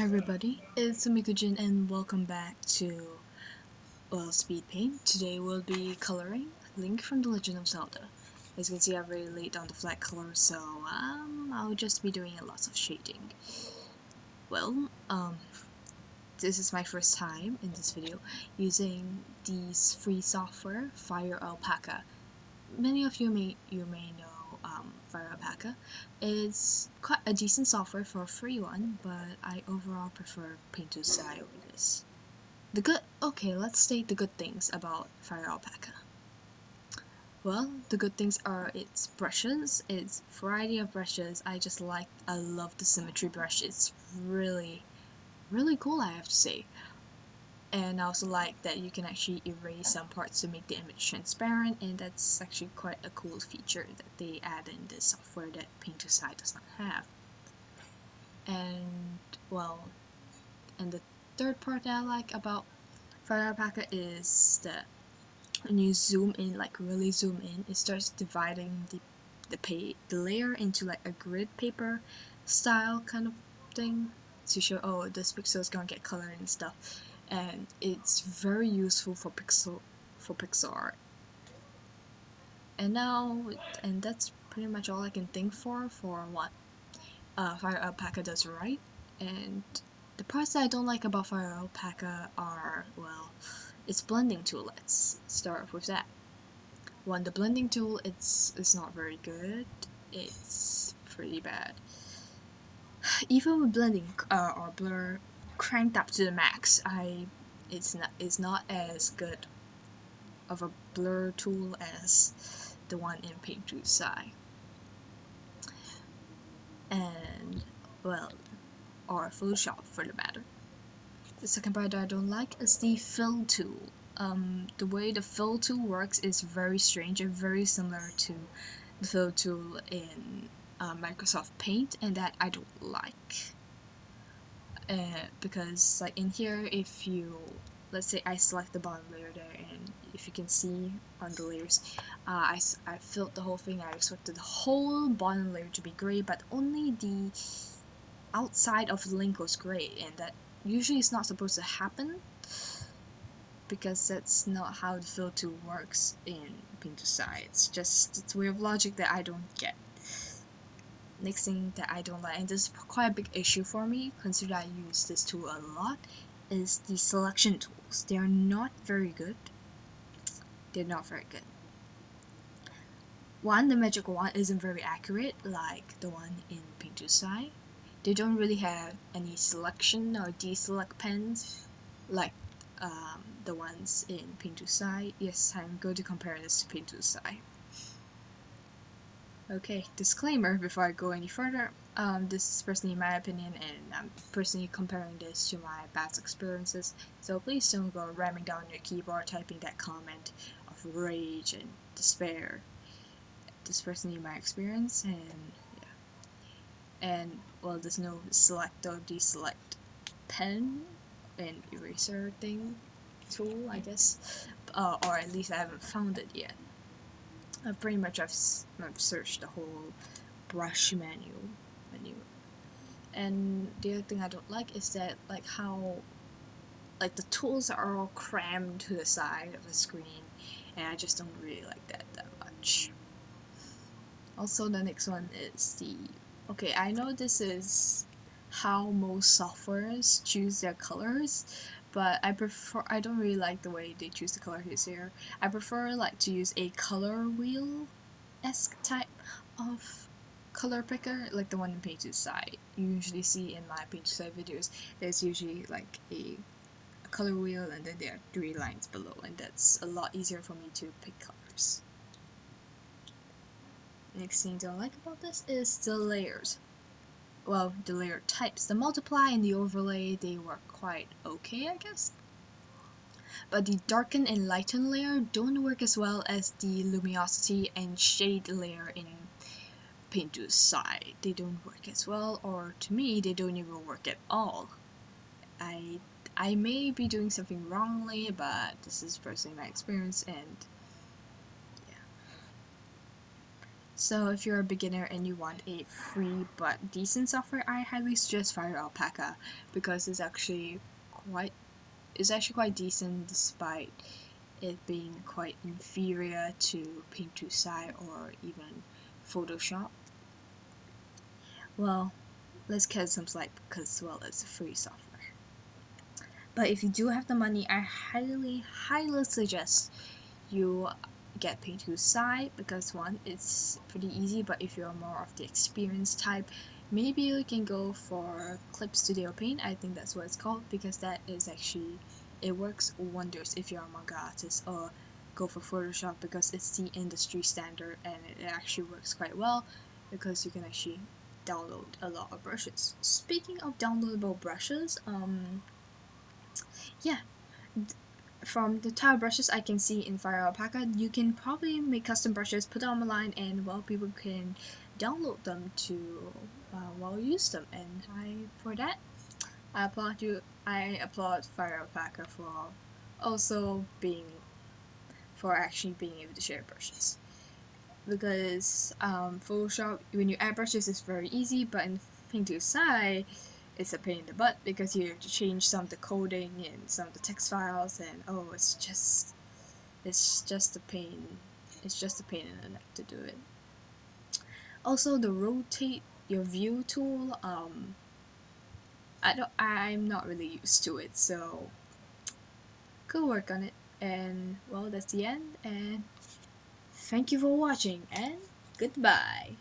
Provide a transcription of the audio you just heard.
Hi everybody, it's Mikujin and welcome back to Speedpaint. Today we'll be coloring Link from The Legend of Zelda. As you can see, I've already laid down the flat color, so I'll just be doing a lot of shading. This is my first time in this video using this free software, FireAlpaca. Many of you may know FireAlpaca. It's quite a decent software for a free one, but I overall prefer Intuos over this. Let's state the good things about FireAlpaca. Well, the good things are its brushes, its variety of brushes. I love the symmetry brush. It's really cool, I have to say. And I also like that you can actually erase some parts to make the image transparent, and that's actually quite a cool feature that they add in this software that Intuos does not have. And the third part that I like about FireAlpaca is that when you zoom in, like really zoom in, it starts dividing the layer into like a grid paper style kind of thing to show, oh, this pixel is gonna get colored and stuff. And it's very useful for pixel art. And that's pretty much all I can think for what FireAlpaca does right. And the parts that I don't like about FireAlpaca are, well, its blending tool. Let's start with that. The blending tool, it's not very good. It's pretty bad. Even with blending or blur cranked up to the max, it's not as good of a blur tool as the one in Intuos. And or Photoshop for the matter. The second part that I don't like is the fill tool. The way the fill tool works is very strange and very similar to the fill tool in Microsoft Paint, and that I don't like. Because like in here, if you, let's say I select the bottom layer there, and if you can see on the layers, I filled the whole thing. I expected the whole bottom layer to be gray, but only the outside of the Link was gray, and that usually is not supposed to happen, because that's not how the fill tool works in Intuos. It's a way of logic that I don't get. Next thing that I don't like, and this is quite a big issue for me, considering I use this tool a lot, is the selection tools. They are not very good. They're not very good. One, the magic wand isn't very accurate like the one in Intuos. They don't really have any selection or deselect pens like the ones in Intuos. Yes, I'm going to compare this to Intuos. Okay, disclaimer before I go any further. This is personally my opinion, and I'm personally comparing this to my past experiences, so please don't go ramming down your keyboard typing that comment of rage and despair. This is personally my experience, and yeah. And well, there's no select or deselect pen and eraser thing tool, I guess, or at least I haven't found it yet. Pretty much I've searched the whole brush menu, and the other thing I don't like is that how the tools are all crammed to the side of the screen, and I just don't really like that much. Also, the next one is okay, I know this is how most softwares choose their colors, but I don't really like the way they choose the colors here. I prefer to use a color wheel-esque type of color picker, like the one in Intuos. You usually see in my Intuos videos, there's usually a color wheel, and then there are 3 lines below, and that's a lot easier for me to pick colors. Next thing I don't like about this is the layers. Well, the layer types. The multiply and the overlay, they work quite okay, I guess. But the darken and lighten layer don't work as well as the luminosity and shade layer in Intuos. They don't work as well, or to me, they don't even work at all. I may be doing something wrongly, but this is personally my experience, and yeah. So if you're a beginner and you want a free but decent software, I highly suggest FireAlpaca, because it's actually quite decent despite it being quite inferior to Paint2Sci or even Photoshop. Well, let's cut some slack because, well, it's a free software. But if you do have the money, I highly suggest you get Paint2Sci, because one, it's pretty easy, but if you're more of the experienced type, maybe you can go for Clip Studio Paint. I think that's what it's called, because that is actually, it works wonders if you're a manga artist, or go for Photoshop because it's the industry standard and it actually works quite well, because you can actually download a lot of brushes. Speaking of downloadable brushes, yeah, from the type of brushes I can see in FireAlpaca, you can probably make custom brushes, put them online, and well, people can download them to use them. And for that, I applaud FireAlpaca for actually being able to share brushes. Because Photoshop, when you add brushes, it's very easy, but in Paint2Sci, it's a pain in the butt, because you have to change some of the coding and some of the text files, and oh, it's just a pain. It's just a pain in the neck to do it. Also, the rotate your view tool, I'm not really used to it, so go work on it. And well, that's the end, and thank you for watching, and goodbye.